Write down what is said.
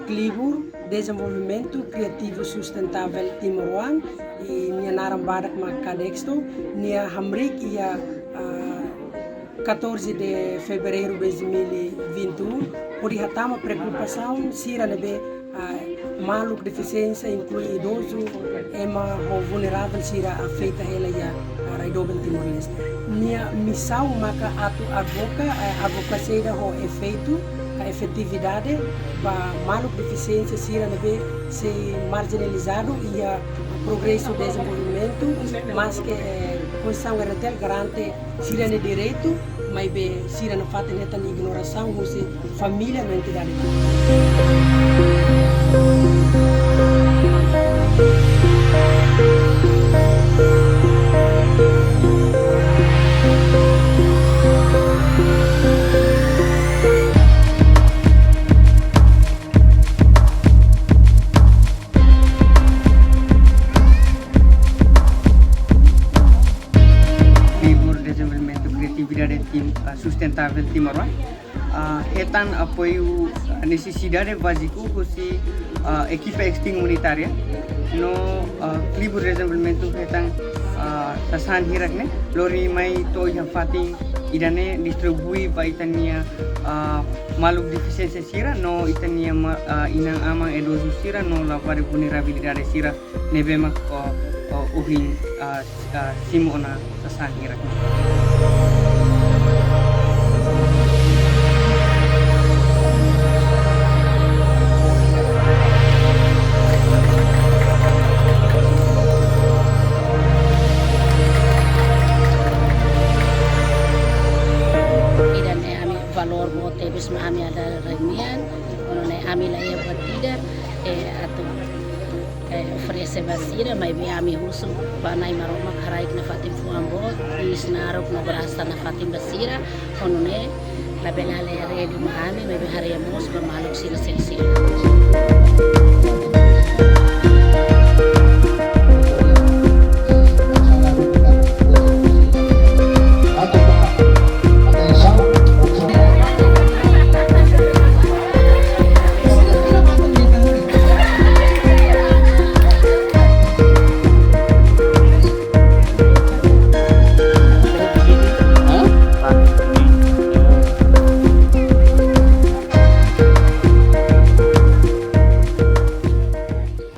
Clibur Desenvolvimento Criativo Sustentável Timoruan e Nianaram Badak Macadexto, Nia Hamrik ia 14 de fevereiro de 2021, por hatama preocupação sira nebe maluco deficiência inclui idoso ema ho vulnerável sira afeta ela ia raidoben Timor-Leste. Nia missão maka atu advocacia ho efeito a efetividade para maluco deficiência sira nebe se marginalizado e a progresso e desenvolvimento, mas que Constituição RTL garante sira ne direito, mas be sira na fata neta ni ignoração ou se família na entidade. Sustentável Timor-Leste, etan apoio a necessidade básica fosse equipe extracomunitária no Clibur Desenvolvimento etan sasan hirakne lori mai to yang fating idane distribui pa itania maluk deficiência sira no itania inang amang edosu sira no la pada vulnerabilidade sira nebema uhin simona sasan hirakne. Valor bote bis kami ada remian, onone ami la ia batida atau oferece basira, mas bem ami husu panai maroma karai na fatim fuambo, isnarok na berasta na fatim basira, onone la bela le redu ma ami, mas bem hari amos bermaluk sila.